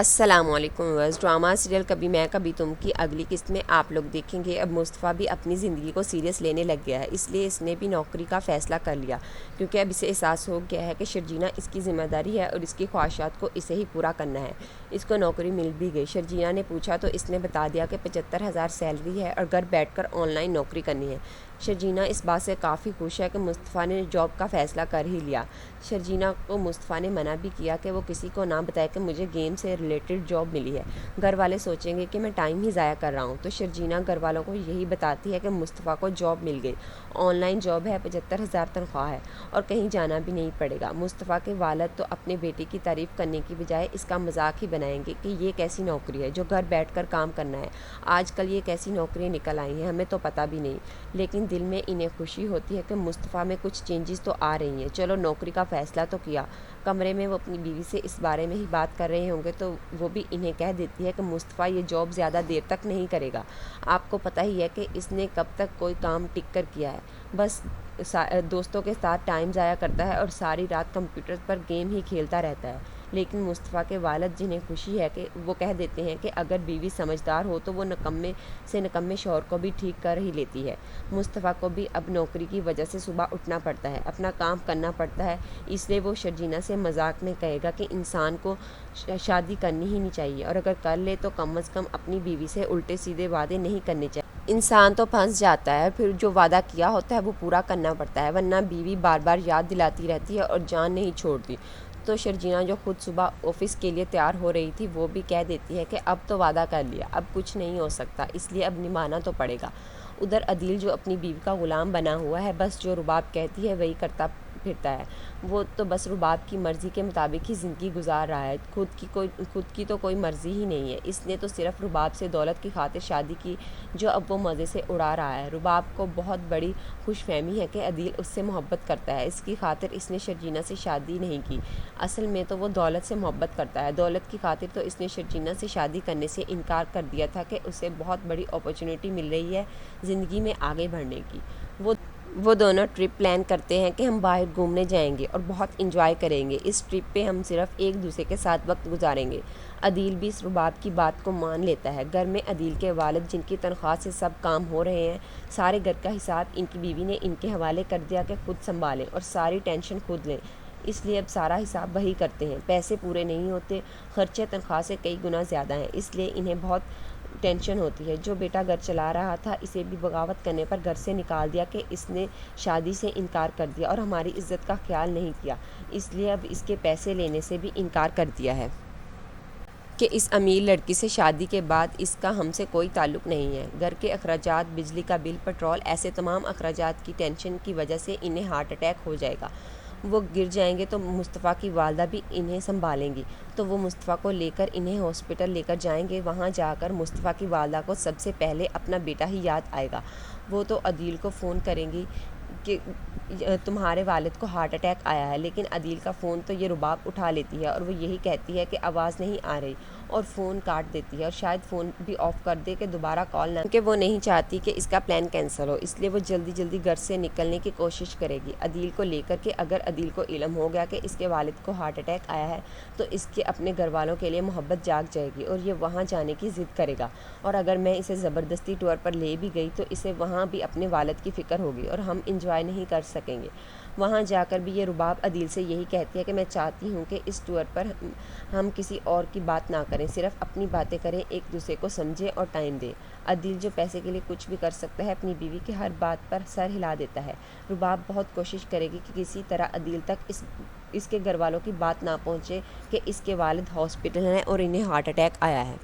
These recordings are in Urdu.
السلام علیکم ویورز، ڈرامہ سیریل کبھی میں کبھی تم کی اگلی قسط میں آپ لوگ دیکھیں گے اب مصطفیٰ بھی اپنی زندگی کو سیریس لینے لگ گیا ہے، اس لیے اس نے بھی نوکری کا فیصلہ کر لیا کیونکہ اب اسے احساس ہو گیا ہے کہ شرجینا اس کی ذمہ داری ہے اور اس کی خواہشات کو اسے ہی پورا کرنا ہے۔ اس کو نوکری مل بھی گئی۔ شرجینا نے پوچھا تو اس نے بتا دیا کہ 75,000 سیلری ہے اور گھر بیٹھ کر آن لائن نوکری کرنی ہے۔ شرجینا اس بات سے کافی خوش ہے کہ مصطفیٰ نے جاب کا فیصلہ کر ہی لیا۔ شرجینا کو مصطفیٰ نے منع بھی کیا کہ وہ کسی کو نہ بتائے کہ مجھے گیم سے ریلیٹڈ جاب ملی ہے، گھر والے سوچیں گے کہ میں ٹائم ہی ضائع کر رہا ہوں۔ تو شرجینا گھر والوں کو یہی بتاتی ہے کہ مصطفیٰ کو جاب مل گئی، آن لائن جاب ہے، 75,000 تنخواہ ہے اور کہیں جانا بھی نہیں پڑے گا۔ مصطفیٰ کے والد تو اپنے بیٹے کی تعریف کرنے کی بجائے اس کا مذاق ہی بنائیں گے کہ یہ کیسی نوکری ہے جو گھر بیٹھ کر کام کرنا ہے، آج کل یہ کیسی نوکریاں نکل آئی ہیں ہمیں تو پتہ بھی نہیں۔ لیکن دل میں انہیں خوشی ہوتی ہے کہ مصطفیٰ میں کچھ چینجز تو آ رہی ہیں، چلو نوکری کا فیصلہ تو کیا۔ کمرے میں وہ اپنی بیوی سے اس بارے میں ہی بات کر رہے ہوں گے تو وہ بھی انہیں کہہ دیتی ہے کہ مصطفیٰ یہ جاب زیادہ دیر تک نہیں کرے گا، آپ کو پتہ ہی ہے کہ اس نے کب تک کوئی کام ٹک کر کیا ہے، بس دوستوں کے ساتھ ٹائم ضائع کرتا ہے اور ساری رات کمپیوٹر پر گیم ہی کھیلتا رہتا ہے۔ لیکن مصطفیٰ کے والد جنہیں خوشی ہے کہ وہ کہہ دیتے ہیں کہ اگر بیوی سمجھدار ہو تو وہ نکمے سے نکمے شوہر کو بھی ٹھیک کر ہی لیتی ہے۔ مصطفیٰ کو بھی اب نوکری کی وجہ سے صبح اٹھنا پڑتا ہے، اپنا کام کرنا پڑتا ہے، اس لیے وہ شرجینا سے مذاق میں کہے گا کہ انسان کو شادی کرنی ہی نہیں چاہیے اور اگر کر لے تو کم از کم اپنی بیوی سے الٹے سیدھے وعدے نہیں کرنے چاہیے۔ انسان تو پھنس جاتا ہے، پھر جو وعدہ کیا ہوتا ہے وہ پورا کرنا پڑتا ہے، ورنہ بیوی بار بار یاد دلاتی رہتی ہے اور جان نہیں چھوڑتی۔ تو شرجینا جو خود صبح آفس کے لیے تیار ہو رہی تھی وہ بھی کہہ دیتی ہے کہ اب تو وعدہ کر لیا، اب کچھ نہیں ہو سکتا، اس لیے اب نبھانا تو پڑے گا۔ ادھر عدیل جو اپنی بیوی کا غلام بنا ہوا ہے، بس جو رباب کہتی ہے وہی کرتا پھرتا ہے، وہ تو بس رباب کی مرضی کے مطابق ہی زندگی گزار رہا ہے، خود کی تو کوئی مرضی ہی نہیں ہے۔ اس نے تو صرف رباب سے دولت کی خاطر شادی کی جو اب وہ مزے سے اڑا رہا ہے۔ رباب کو بہت بڑی خوش فہمی ہے کہ عدیل اس سے محبت کرتا ہے، اس کی خاطر اس نے شرجینا سے شادی نہیں کی، اصل میں تو وہ دولت سے محبت کرتا ہے۔ دولت کی خاطر تو اس نے شرجینا سے شادی کرنے سے انکار کر دیا تھا کہ اسے بہت بڑی اپرچونٹی مل رہی ہے زندگی میں آگے بڑھنے کی۔ وہ دونوں ٹرپ پلان کرتے ہیں کہ ہم باہر گھومنے جائیں گے اور بہت انجوائے کریں گے، اس ٹرپ پہ ہم صرف ایک دوسرے کے ساتھ وقت گزاریں گے۔ عدیل بھی اس رباب کی بات کو مان لیتا ہے۔ گھر میں عدیل کے والد جن کی تنخواہ سے سب کام ہو رہے ہیں، سارے گھر کا حساب ان کی بیوی نے ان کے حوالے کر دیا کہ خود سنبھالیں اور ساری ٹینشن خود لیں، اس لیے اب سارا حساب وہی کرتے ہیں۔ پیسے پورے نہیں ہوتے، خرچے تنخواہ سے کئی گنا زیادہ ہیں، اس لیے انہیں بہت ٹینشن ہوتی ہے۔ جو بیٹا گھر چلا رہا تھا اسے بھی بغاوت کرنے پر گھر سے نکال دیا کہ اس نے شادی سے انکار کر دیا اور ہماری عزت کا خیال نہیں کیا، اس لیے اب اس کے پیسے لینے سے بھی انکار کر دیا ہے کہ اس امیر لڑکی سے شادی کے بعد اس کا ہم سے کوئی تعلق نہیں ہے۔ گھر کے اخراجات، بجلی کا بل، پیٹرول، ایسے تمام اخراجات کی ٹینشن کی وجہ سے انہیں ہارٹ اٹیک ہو جائے گا۔ وہ گر جائیں گے تو مصطفیٰ کی والدہ بھی انہیں سنبھالیں گی، تو وہ مصطفیٰ کو لے کر انہیں ہاسپٹل لے کر جائیں گے۔ وہاں جا کر مصطفیٰ کی والدہ کو سب سے پہلے اپنا بیٹا ہی یاد آئے گا۔ وہ تو عدیل کو فون کریں گی کہ تمہارے والد کو ہارٹ اٹیک آیا ہے، لیکن عدیل کا فون تو یہ رباب اٹھا لیتی ہے اور وہ یہی کہتی ہے کہ آواز نہیں آ رہی اور فون کاٹ دیتی ہے اور شاید فون بھی آف کر دے کہ دوبارہ کال نہ، کیونکہ وہ نہیں چاہتی کہ اس کا پلان کینسل ہو، اس لیے وہ جلدی جلدی گھر سے نکلنے کی کوشش کرے گی عدیل کو لے کر کہ اگر عدیل کو علم ہو گیا کہ اس کے والد کو ہارٹ اٹیک آیا ہے تو اس کے اپنے گھر والوں کے لیے محبت جاگ جائے گی اور یہ وہاں جانے کی ضد کرے گا، اور اگر میں اسے زبردستی ٹور پر لے بھی گئی تو اسے وہاں بھی اپنے والد کی فکر ہوگی اور ہم انجوائے نہیں کر سکیں گے۔ وہاں جا کر بھی یہ رباب عدیل سے یہی کہتی ہے کہ میں چاہتی ہوں کہ اس ٹور پر ہم کسی اور کی بات نہ کریں، صرف اپنی باتیں کریں، ایک دوسرے کو سمجھیں اور ٹائم دیں۔ عدیل جو پیسے کے لیے کچھ بھی کر سکتا ہے، اپنی بیوی کی ہر بات پر سر ہلا دیتا ہے۔ رباب بہت کوشش کرے گی کہ کسی طرح عدیل تک اس کے گھر والوں کی بات نہ پہنچے کہ اس کے والد ہاسپٹل ہیں اور انہیں ہارٹ اٹیک آیا ہے۔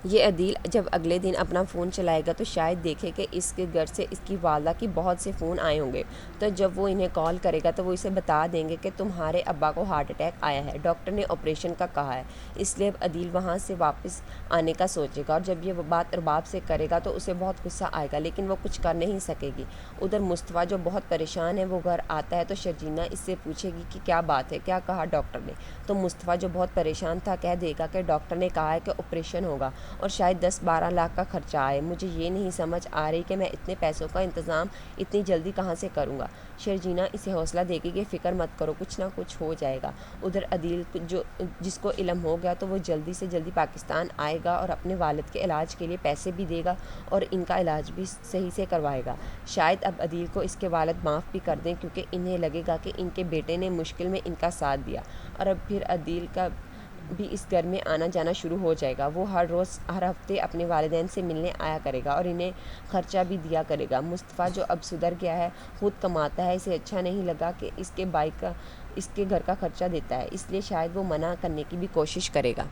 یہ عدیل جب اگلے دن اپنا فون چلائے گا تو شاید دیکھے کہ اس کے گھر سے اس کی والدہ کی بہت سے فون آئے ہوں گے، تو جب وہ انہیں کال کرے گا تو وہ اسے بتا دیں گے کہ تمہارے ابا کو ہارٹ اٹیک آیا ہے، ڈاکٹر نے آپریشن کا کہا ہے۔ اس لیے اب عدیل وہاں سے واپس آنے کا سوچے گا اور جب یہ بات رباب سے کرے گا تو اسے بہت غصہ آئے گا، لیکن وہ کچھ کر نہیں سکے گی۔ ادھر مصطفیٰ جو بہت پریشان ہے وہ گھر آتا ہے تو شرجینا اس سے پوچھے گی کہ کیا بات ہے، کیا کہا ڈاکٹر نے، تو مصطفیٰ جو بہت پریشان تھا کہہ دے گا کہ ڈاکٹر نے کہا ہے کہ آپریشن ہوگا اور شاید 10-12 لاکھ کا خرچہ آئے۔ مجھے یہ نہیں سمجھ آ رہی کہ میں اتنے پیسوں کا انتظام اتنی جلدی کہاں سے کروں گا۔ شرجینا اسے حوصلہ دے گی کہ فکر مت کرو، کچھ نہ کچھ ہو جائے گا۔ ادھر عدیل جس کو علم ہو گیا تو وہ جلدی سے جلدی پاکستان آئے گا اور اپنے والد کے علاج کے لیے پیسے بھی دے گا اور ان کا علاج بھی صحیح سے کروائے گا۔ شاید اب عدیل کو اس کے والد معاف بھی کر دیں، کیونکہ انہیں لگے گا کہ ان کے بیٹے نے مشکل میں ان کا ساتھ دیا، اور اب پھر عدیل کا بھی اس گھر میں آنا جانا شروع ہو جائے گا۔ وہ ہر ہفتے اپنے والدین سے ملنے آیا کرے گا اور انہیں خرچہ بھی دیا کرے گا۔ مصطفیٰ جو اب سدھر گیا ہے، خود کماتا ہے، اسے اچھا نہیں لگا کہ اس کے گھر کا خرچہ دیتا ہے، اس لیے شاید وہ منع کرنے کی بھی کوشش کرے گا۔